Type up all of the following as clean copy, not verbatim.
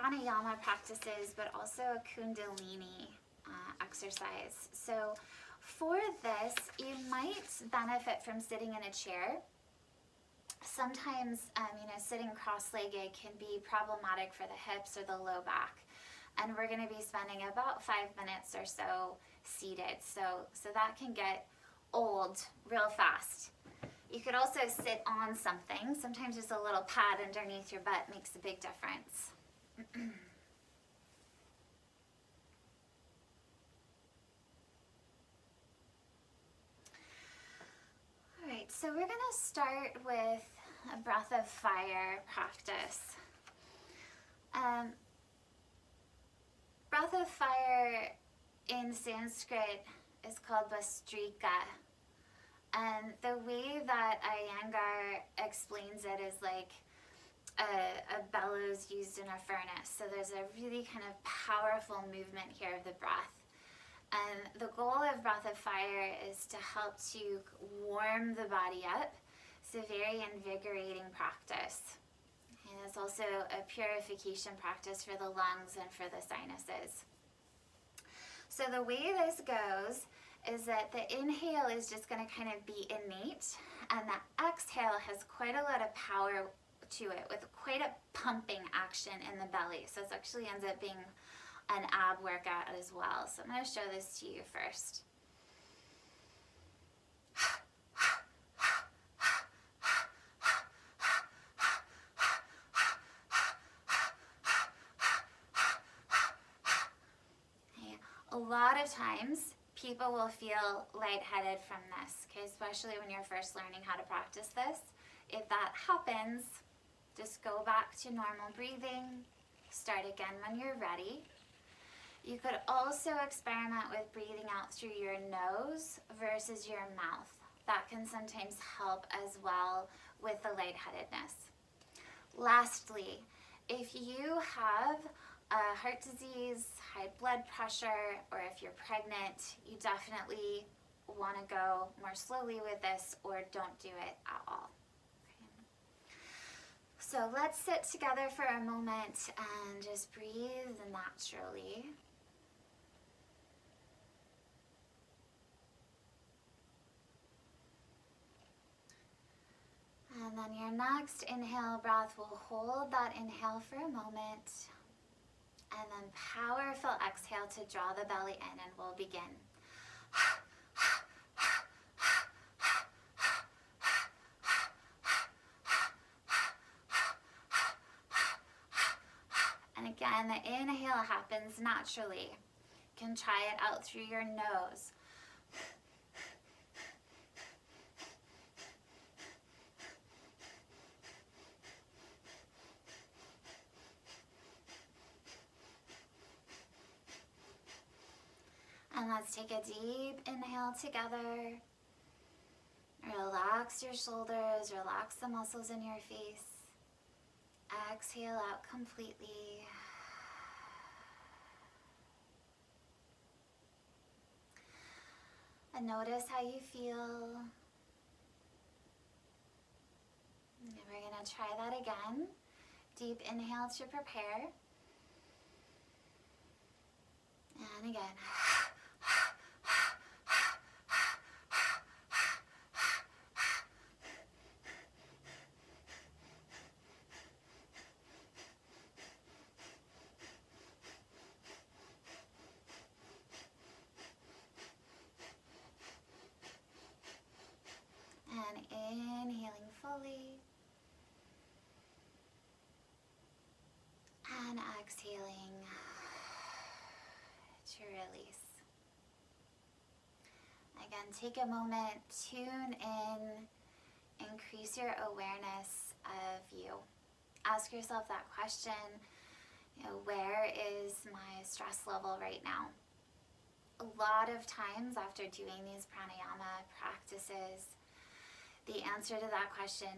pranayama practices, but also a Kundalini exercise. So for this, you might benefit from sitting in a chair. Sometimes, sitting cross-legged can be problematic for the hips or the low back. And we're going to be spending about 5 minutes or so seated. So that can get old real fast. You could also sit on something. Sometimes just a little pad underneath your butt makes a big difference. All right, so we're going to start with a breath of fire practice. Breath of fire in Sanskrit is called Bastrika. And the way that Iyengar explains it is like a bellows used in a furnace. So there's a really kind of powerful movement here of the breath. And the goal of breath of fire is to help to warm the body up. It's a very invigorating practice. And it's also a purification practice for the lungs and for the sinuses. So the way this goes is that the inhale is just going to kind of be innate, and the exhale has quite a lot of power to it with quite a pumping action in the belly. So this actually ends up being an ab workout as well. So I'm going to show this to you first. A lot of times people will feel lightheaded from this, okay, especially when you're first learning how to practice this. If that happens, just go back to normal breathing, start again when you're ready. You could also experiment with breathing out through your nose versus your mouth. That can sometimes help as well with the lightheadedness. Lastly, if you have heart disease, high blood pressure, or if you're pregnant, you definitely want to go more slowly with this or don't do it at all. Okay. So let's sit together for a moment and just breathe naturally. And then your next inhale breath will hold that inhale for a moment. And then powerful exhale to draw the belly in, and we'll begin. And again, the inhale happens naturally. You can try it out through your nose. And let's take a deep inhale together. Relax your shoulders, relax the muscles in your face. Exhale out completely. And notice how you feel. And we're going to try that again. Deep inhale to prepare. And again. And inhaling fully. And exhaling to release. Again, take a moment, tune in, increase your awareness of you. Ask yourself that question, where is my stress level right now? A lot of times after doing these pranayama practices, the answer to that question,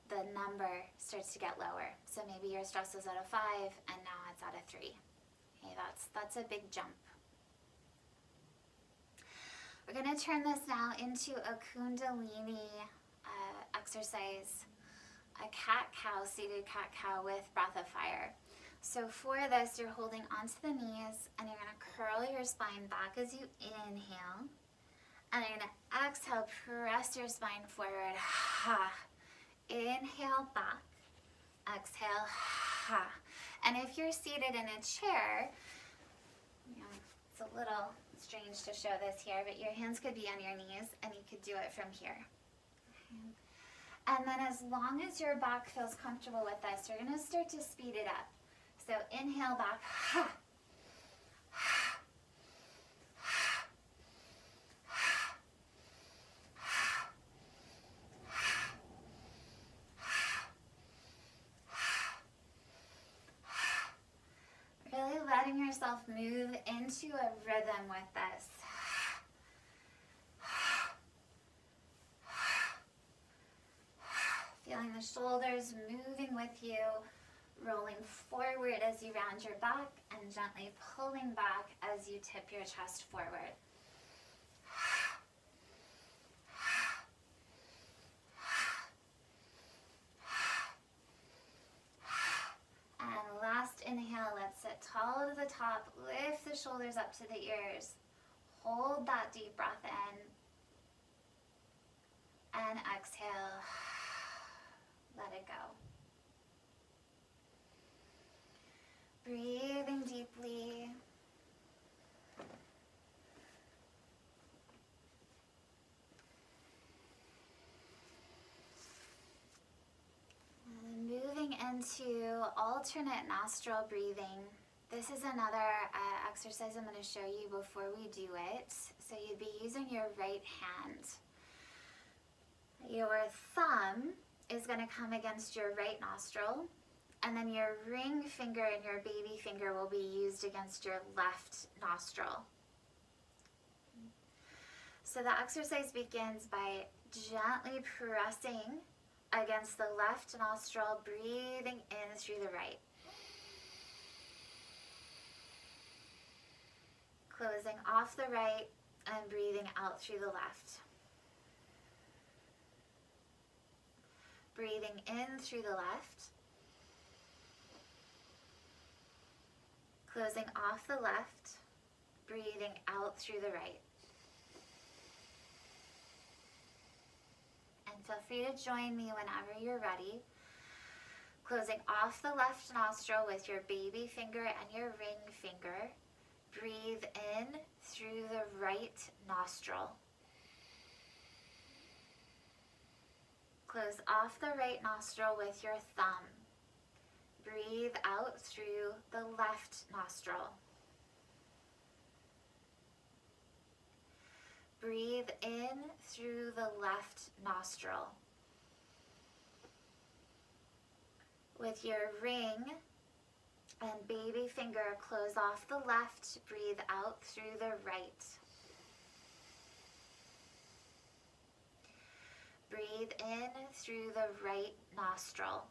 the number starts to get lower. So maybe your stress was at a 5 and now it's at a 3. Okay, that's a big jump. We're going to turn this now into a Kundalini exercise, a cat-cow, seated cat-cow with breath of fire. So for this, you're holding onto the knees and you're going to curl your spine back as you inhale. And you're going to exhale, press your spine forward. Ha. Inhale back. Exhale. Ha. And if you're seated in a chair, it's a little strange to show this here, but your hands could be on your knees and you could do it from here. And then as long as your back feels comfortable with this, you're going to start to speed it up. So inhale back. Ha. Really letting yourself move into a rhythm with this. Feeling the shoulders moving with you, rolling forward as you round your back and gently pulling back as you tip your chest forward. And last inhale, let's sit tall to the top, lift the shoulders up to the ears. Hold that deep breath in. And exhale. Let it go. Breathing deeply. And moving into alternate nostril breathing. This is another exercise I'm going to show you before we do it. So you'd be using your right hand. Your thumb is going to come against your right nostril, and then your ring finger and your baby finger will be used against your left nostril. So the exercise begins by gently pressing against the left nostril, breathing in through the right. Closing off the right and breathing out through the left. Breathing in through the left. Closing off the left. Breathing out through the right. And feel free to join me whenever you're ready. Closing off the left nostril with your baby finger and your ring finger. Breathe in through the right nostril. Close off the right nostril with your thumb. Breathe out through the left nostril. Breathe in through the left nostril. With your ring and baby finger, close off the left, breathe out through the right. Breathe in through the right nostril.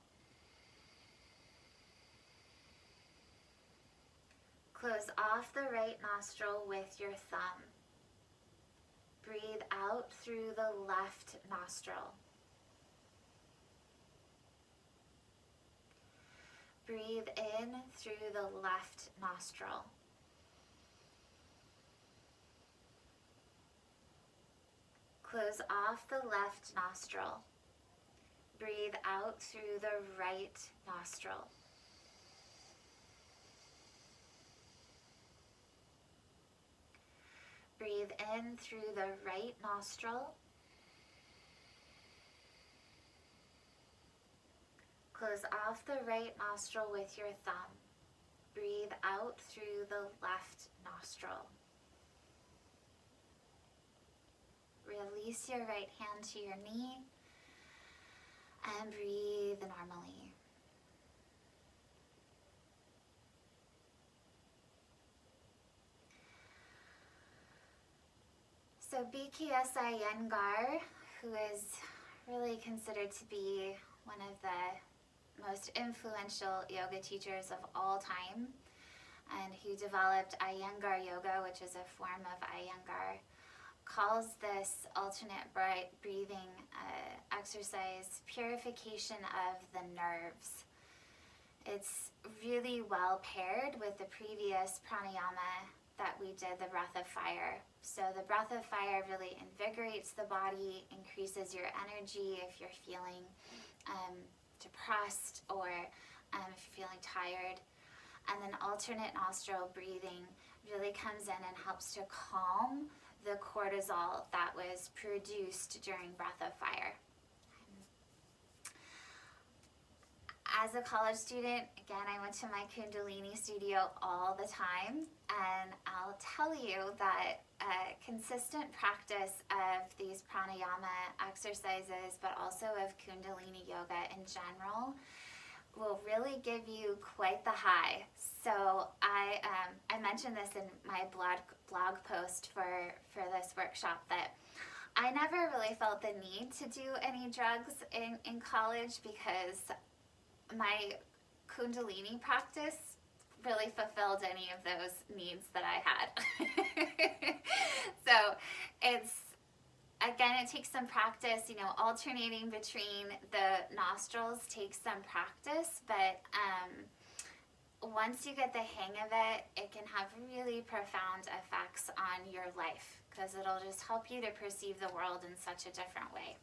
Close off the right nostril with your thumb. Breathe out through the left nostril. Breathe in through the left nostril. Close off the left nostril. Breathe out through the right nostril. Breathe in through the right nostril. Close off the right nostril with your thumb. Breathe out through the left nostril. Release your right hand to your knee and breathe normally. So BKS Iyengar, who is really considered to be one of the most influential yoga teachers of all time, and who developed Iyengar Yoga, which is a form of Iyengar, calls this alternate breathing exercise purification of the nerves. It's really well paired with the previous pranayama that we did, the breath of fire. So the breath of fire really invigorates the body, increases your energy if you're feeling depressed or if you're feeling tired. And then alternate nostril breathing really comes in and helps to calm the cortisol that was produced during breath of fire. As a college student, again, I went to my Kundalini studio all the time, and I'll tell you that consistent practice of these pranayama exercises, but also of Kundalini yoga in general, will really give you quite the high. So I mentioned this in my blog post for this workshop, that I never really felt the need to do any drugs in college because my Kundalini practice really fulfilled any of those needs that I had. So it's, again, it takes some practice, alternating between the nostrils takes some practice, but once you get the hang of it, it can have really profound effects on your life because it'll just help you to perceive the world in such a different way.